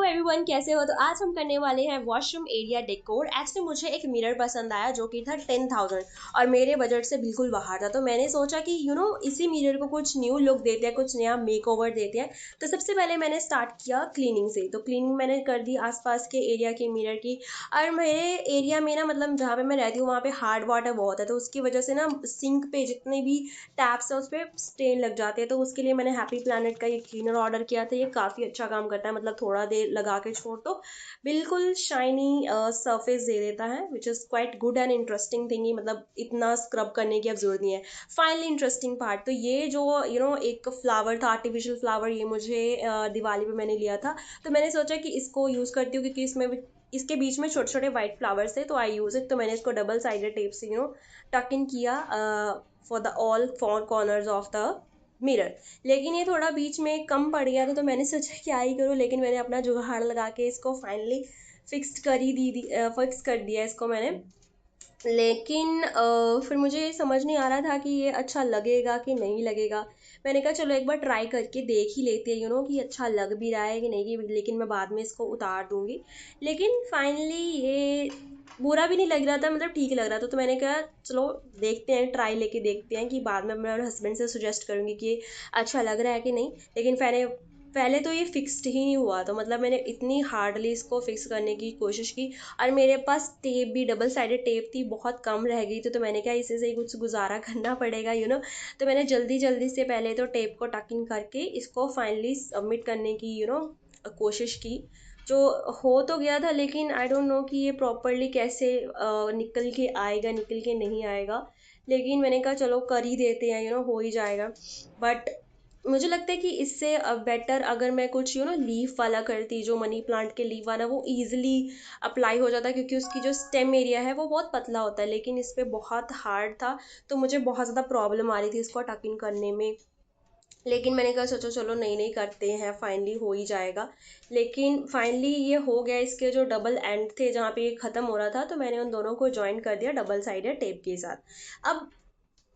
Everyone, कैसे हो? तो आज हम करने वाले हैं वॉशरूम एरिया डेकोर। एक्चुअली मुझे एक मिरर पसंद आया जो कि था 10,000 और मेरे बजट से बिल्कुल बाहर था। तो मैंने सोचा कि इसी मिरर को कुछ न्यू लुक देते हैं, कुछ नया मेकओवर देते हैं। तो सबसे पहले मैंने स्टार्ट किया क्लीनिंग से। तो क्लीनिंग मैंने कर दी आसपास के एरिया की मिरर की। और मेरे एरिया में ना, मतलब जहाँ पे मैं रहती हूँ वहाँ पे हार्ड वाटर बहुत है, तो उसकी वजह से ना सिंक पे जितने भी टैप्स है उस पर स्टेन लग जाते हैं। तो उसके लिए मैंने हैप्पी प्लानेट का ये क्लीनर ऑर्डर किया था। ये काफ़ी अच्छा काम करता है, मतलब थोड़ा देर लगा के छोड़ तो बिल्कुल शाइनी सरफेस दे देता है, which is quite good and interesting thing. मतलब इतना स्क्रब करने की अब जरूरत नहीं है। फाइनली इंटरेस्टिंग पार्ट, तो ये जो एक फ्लावर था, आर्टिफिशियल फ्लावर, ये मुझे दिवाली पे मैंने लिया था। तो मैंने सोचा कि इसको यूज़ करती हूँ क्योंकि इसके बीच में छोटे छोटे वाइट फ्लावर्स थे, तो आई यूज़ इट। तो मैंने इसको डबल साइडेड टेप से टक इन किया for the all four corners of the mirror. लेकिन ये थोड़ा बीच में कम पड़ गया था, तो मैंने सोचा क्या ही करूँ, लेकिन मैंने अपना जुगाड़ लगा के इसको फाइनली फिक्स कर दिया इसको मैंने। लेकिन फिर मुझे ये समझ नहीं आ रहा था कि ये अच्छा लगेगा कि नहीं लगेगा। मैंने कहा चलो एक बार ट्राई करके देख ही लेते हैं, कि अच्छा लग भी रहा है कि नहीं, लेकिन मैं बाद में इसको उतार दूंगी। लेकिन फाइनली ये बुरा भी नहीं लग रहा था, मतलब ठीक लग रहा था। तो मैंने कहा चलो देखते हैं, ट्राई लेके देखते हैं कि बाद में मैं मेरे हस्बैंड से सजेस्ट करूंगी कि ये अच्छा लग रहा है कि नहीं। लेकिन पहले पहले तो ये फिक्स्ड ही नहीं हुआ, तो मतलब मैंने इतनी हार्डली इसको फिक्स करने की कोशिश की। और मेरे पास टेप भी, डबल साइडेड टेप थी, बहुत कम रह गई थी। तो मैंने कहा इसी से ही कुछ गुजारा करना पड़ेगा तो मैंने जल्दी जल्दी से पहले तो टेप को टकिंग करके इसको फाइनली सबमिट करने की कोशिश की। जो हो तो गया था, लेकिन आई डोंट नो कि ये प्रॉपरली कैसे निकल के आएगा, निकल के नहीं आएगा। लेकिन मैंने कहा चलो कर ही देते हैं, हो ही जाएगा। बट मुझे लगता है कि इससे बेटर अगर मैं कुछ लीफ वाला करती, जो मनी प्लांट के लीफ वाला, वो इजीली अप्लाई हो जाता है क्योंकि उसकी जो स्टेम एरिया है वो बहुत पतला होता है। लेकिन इस पे बहुत हार्ड था, तो मुझे बहुत ज़्यादा प्रॉब्लम आ रही थी इसको टकिंग करने में। लेकिन मैंने कहा सोचो चलो नहीं नहीं करते हैं, फाइनली हो ही जाएगा। लेकिन फाइनली ये हो गया। इसके जो डबल एंड थे जहाँ पे ये ख़त्म हो रहा था, तो मैंने उन दोनों को ज्वाइन कर दिया डबल साइडेड टेप के साथ। अब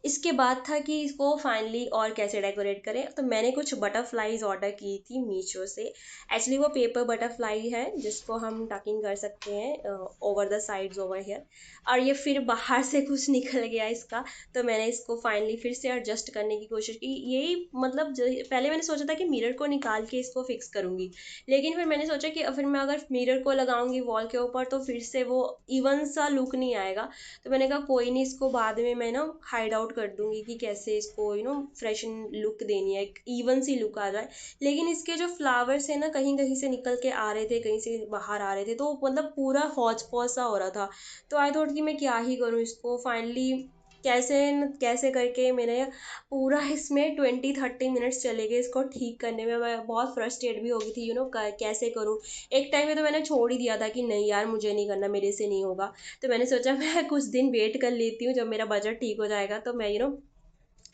इसके बाद था कि इसको फाइनली और कैसे डेकोरेट करें। तो मैंने कुछ बटरफ्लाईज ऑर्डर की थी मीशो से। एक्चुअली वो पेपर बटरफ्लाई है जिसको हम टकिंग कर सकते हैं over the sides over here. और ये फिर बाहर से कुछ निकल गया इसका। तो मैंने इसको फाइनली फिर से एडजस्ट करने की कोशिश की। यही मतलब पहले मैंने सोचा था कि मिरर को निकाल के इसको फिक्स करूंगी। लेकिन फिर मैंने सोचा कि फिर मैं अगर मिरर को लगाऊंगी वॉल के ऊपर तो फिर से वो इवन सा लुक नहीं आएगा। तो मैंने कहा कोई नहीं, इसको बाद में मैं हाइड आउट कर दूंगी कि कैसे इसको फ्रेश लुक देनी है, एक इवन सी लुक आ जाए। लेकिन इसके जो फ्लावर्स है ना, कहीं कहीं से निकल के आ रहे थे, कहीं से बाहर आ रहे थे, तो मतलब पूरा हौच पौच सा हो रहा था। तो आई थॉट कि मैं क्या ही करूँ इसको। फाइनली कैसे न कैसे करके मैंने पूरा इसमें 20-30 मिनट्स चले गए इसको ठीक करने में। मैं बहुत फ्रस्ट्रेट भी हो गई थी, कैसे करूँ। एक टाइम में तो मैंने छोड़ ही दिया था कि नहीं यार, मुझे नहीं करना, मेरे से नहीं होगा। तो मैंने सोचा मैं कुछ दिन वेट कर लेती हूँ, जब मेरा बजट ठीक हो जाएगा तो मैं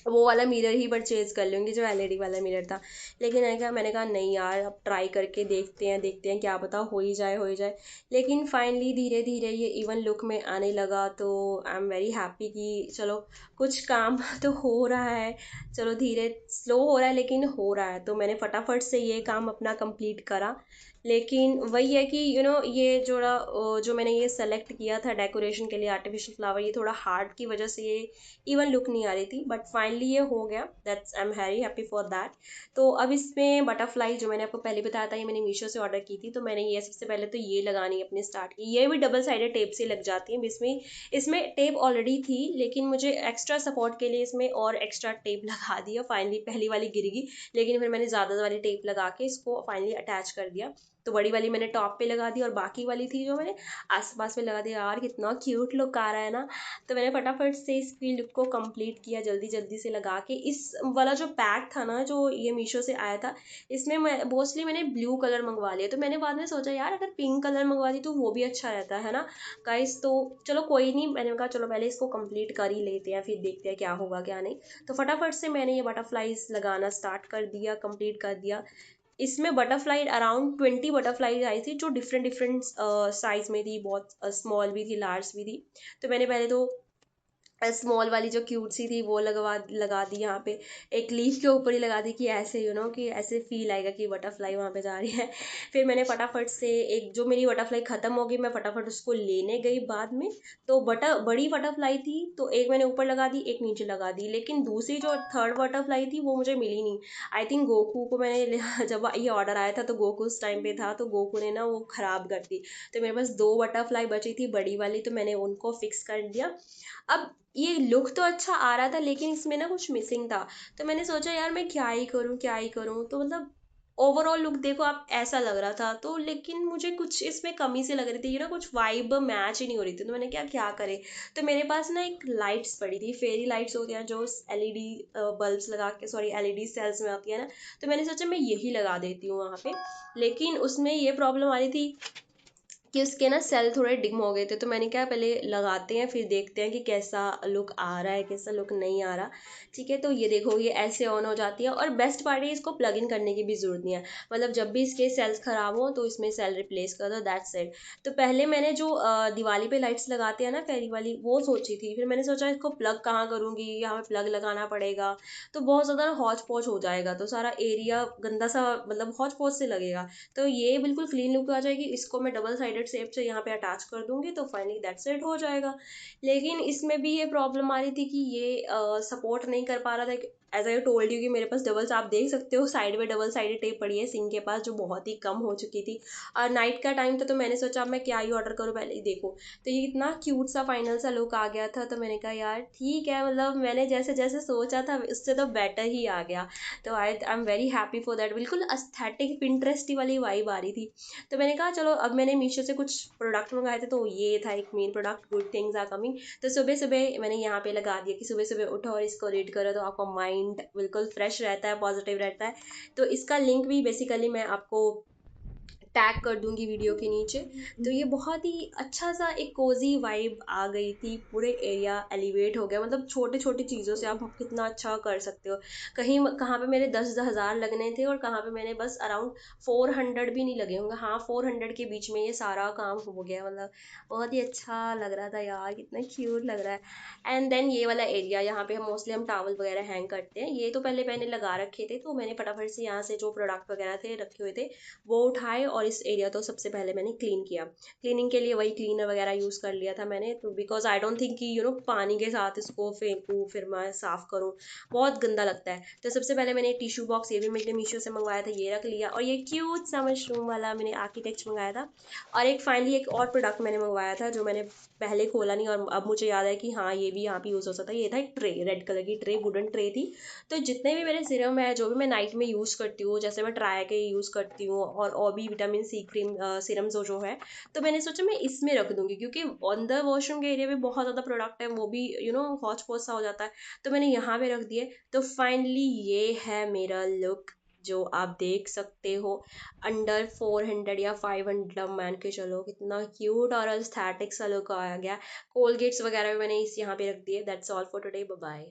वो वाला मिरर ही परचेज कर लूँगी जो एलईडी वाला मिरर था। लेकिन मैंने कहा नहीं यार, अब ट्राई करके देखते हैं क्या पता हो ही जाए, हो ही जाए। लेकिन फाइनली धीरे धीरे ये इवन लुक में आने लगा। तो आई एम वेरी हैप्पी कि चलो कुछ काम तो हो रहा है। चलो धीरे स्लो हो रहा है लेकिन हो रहा है। तो मैंने फटाफट से ये काम अपना कंप्लीट करा। लेकिन वही है कि ये जो मैंने ये सेलेक्ट किया था डेकोरेशन के लिए आर्टिफिशियल फ्लावर, ये थोड़ा हार्ड की वजह से ये इवन लुक नहीं आ रही थी। बट फाइनली ये हो गया, that's I am very happy for that. तो अब इसमें बटरफ्लाई जो मैंने आपको पहले बताया था, ये मैंने मीशो से ऑर्डर की थी। तो मैंने ये सबसे पहले तो ये लगानी अपनी स्टार्ट की। ये भी डबल साइडेड टेप से लग जाती है। इसमें टेप ऑलरेडी थी, लेकिन मुझे एक्स्ट्रा सपोर्ट के लिए इसमें और एक्स्ट्रा टेप लगा दिया। फाइनली पहली वाली गिर गई, लेकिन फिर मैंने ज़्यादा वाली टेप लगा के इसको फाइनली अटैच कर दिया। तो बड़ी वाली मैंने टॉप पे लगा दी और बाकी वाली थी जो मैंने आस पास में लगा दिया। यार कितना क्यूट लुक आ रहा है ना। तो मैंने फटाफट से इसकी लुक को कंप्लीट किया जल्दी जल्दी से लगा के। इस वाला जो पैक था ना, जो ये मीशो से आया था, इसमें मोस्टली मैंने ब्लू कलर मंगवा लिया। तो मैंने बाद में सोचा यार अगर पिंक कलर मंगवाती तो वो भी अच्छा रहता है ना गाइस। तो चलो कोई नहीं, मैंने कहा चलो पहले इसको कंप्लीट कर ही लेते हैं, फिर देखते हैं क्या होगा क्या नहीं। तो फटाफट से मैंने ये बटरफ्लाईज लगाना स्टार्ट कर दिया, कंप्लीट कर दिया। इसमें बटरफ्लाई अराउंड 20 बटरफ्लाई आई थी, जो डिफरेंट डिफरेंट साइज में थी, बहुत स्मॉल भी थी, लार्ज भी थी। तो मैंने पहले तो स्मॉल वाली जो क्यूट सी थी वो लगा दी यहाँ पे, एक लीफ के ऊपर ही लगा दी कि ऐसे कि ऐसे फील आएगा कि बटरफ्लाई वहाँ पे जा रही है। फिर मैंने फटाफट से एक जो मेरी बटरफ्लाई खत्म हो गई, मैं फटाफट उसको लेने गई बाद में। तो बड़ी बटरफ्लाई थी तो एक मैंने ऊपर लगा दी, एक नीचे लगा दी, लेकिन दूसरी जो थर्ड बटरफ्लाई थी वो मुझे मिली नहीं। आई थिंक गोकू को जब ये ऑर्डर आया था तो गोकू उस टाइम पे था, तो गोकू ने ना वो खराब कर दी। तो मेरे पास दो बटरफ्लाई बची थी बड़ी वाली, तो मैंने उनको फिक्स कर दिया। अब ये लुक तो अच्छा आ रहा था लेकिन इसमें ना कुछ मिसिंग था। तो मैंने सोचा यार मैं क्या ही करूँ क्या ही करूँ, तो मतलब ओवरऑल लुक देखो आप ऐसा लग रहा था, तो लेकिन मुझे कुछ इसमें कमी से लग रही थी, कुछ वाइब मैच ही नहीं हो रही थी। तो मैंने क्या क्या करे, तो मेरे पास ना एक लाइट्स पड़ी थी, फेरी लाइट्स होती हैं जो एलईडी बल्ब्स लगा के, सॉरी एलईडी सेल्स में आती है ना। तो मैंने सोचा मैं यही लगा देती हूँ वहाँ पे। लेकिन उसमें ये प्रॉब्लम आ रही थी कि उसके ना सेल थोड़े डिम हो गए थे। तो मैंने क्या, पहले लगाते हैं फिर देखते हैं कि कैसा लुक आ रहा है कैसा लुक नहीं आ रहा। ठीक है, तो ये देखो ये ऐसे ऑन हो जाती है, और बेस्ट पार्ट है इसको प्लग इन करने की भी जरूरत नहीं है। मतलब जब भी इसके सेल्स खराब हो तो इसमें सेल रिप्लेस कर दो, दैट्स इट। तो पहले मैंने जो दिवाली पे लाइट्स लगाते हैं ना फेरी वाली, वो सोची थी। फिर मैंने सोचा इसको प्लग कहाँ करूंगी, यहाँ पे प्लग लगाना पड़ेगा तो बहुत ज्यादा हौच पौच हो जाएगा, तो सारा एरिया गंदा सा मतलब हौच पौच से लगेगा। तो ये बिल्कुल क्लीन लुक आ जाएगी, इसको मैं डबल साइडेड सेप से यहाँ पे अटैच कर दूंगी तो फाइनली दैट्स इट हो जाएगा। लेकिन इसमें भी ये प्रॉब्लम आ रही थी कि ये सपोर्ट नहीं कर पा रहा था। एज आई टोल्ड यू कि मेरे पास डबल, आप देख सकते हो साइड में डबल साइडेड टेप पड़ी है सिंक के पास, जो बहुत ही कम हो चुकी थी। और नाइट का टाइम था तो मैंने सोचा अब मैं क्या ही ऑर्डर करूँ, पहले ही देखो। तो ये इतना क्यूट सा फाइनल सा लुक आ गया था, तो मैंने कहा यार ठीक है, मतलब मैंने जैसे जैसे सोचा था उससे तो बेटर ही आ गया। तो I am very happy for that, बिल्कुल अस्थेटिक पिंटरेस्टी वाली वाइब आ रही थी। तो मैंने कहा चलो, अब मैंने मीशो से कुछ प्रोडक्ट मंगाए थे तो ये था एक main product, good things are coming. तो सुबह सुबह मैंने यहाँ पे लगा दिया कि सुबह सुबह उठो और इसको रीड करो तो आपका माइंड बिल्कुल फ्रेश रहता है, पॉजिटिव रहता है। तो इसका लिंक भी बेसिकली मैं आपको टैग कर दूंगी वीडियो के नीचे। तो ये बहुत ही अच्छा सा एक कोजी वाइब आ गई थी, पूरे एरिया एलिवेट हो गया। मतलब छोटे छोटे चीज़ों से आप कितना अच्छा कर सकते हो। कहीं कहाँ पे मेरे 10,000 लगने थे और कहाँ पे मैंने बस अराउंड 400 भी नहीं लगे होंगे, हाँ 400 के बीच में ये सारा काम हो गया। मतलब बहुत ही अच्छा लग रहा था यार, कितना क्यूट लग रहा है। एंड देन ये वाला एरिया, यहाँ पे हम मोस्टली हम टावल वगैरह हैंग करते हैं, ये तो पहले मैंने लगा रखे थे, तो मैंने फटाफट से यहाँ से जो प्रोडक्ट वगैरह थे रखे हुए थे वो उठाए, और इस एरिया तो सबसे पहले मैंने क्लीन किया। क्लीनिंग के लिए वही क्लीनर वगैरह यूज़ कर लिया था मैंने, तो बिकॉज आई डोंट थिंक कि पानी के साथ इसको फेंकूँ फिर मैं साफ़ करूँ, बहुत गंदा लगता है। तो सबसे पहले मैंने टिश्यू बॉक्स, ये भी मैंने मीशो से मंगवाया था, ये रख लिया। और ये क्यूट सा मशरूम वाला मैंने आर्किटेक्ट मंगाया था। और एक फाइनली एक और प्रोडक्ट मैंने मंगवाया था जो मैंने पहले खोला नहीं, और अब मुझे याद है कि हाँ ये भी यहाँ पे यूज़ हो सकता है। ये था एक ट्रे, रेड कलर की ट्रे, वुडन ट्रे थी। तो जितने भी मेरे सीरम है जो भी मैं नाइट में यूज़ करती हूँ, जैसे मैं ट्राई के यूज़ करती हूँ और भी विटामिन सी क्रीम सीरम जो है, तो मैंने सोचा मैं इसमें रख दूंगी, क्योंकि ऑन द वॉशरूम के एरिया में बहुत ज़्यादा प्रोडक्ट है, वो भी हौच पौच सा हो जाता है। तो मैंने यहाँ पे रख दिए। तो फाइनली ये है मेरा लुक जो आप देख सकते हो, अंडर 400 या 500 मान के चलो, कितना क्यूट और एस्थेटिक सा लुक आ गया। कोलगेट्स वगैरह भी मैंने इस यहाँ पे रख दिए। That's all for today, bye bye.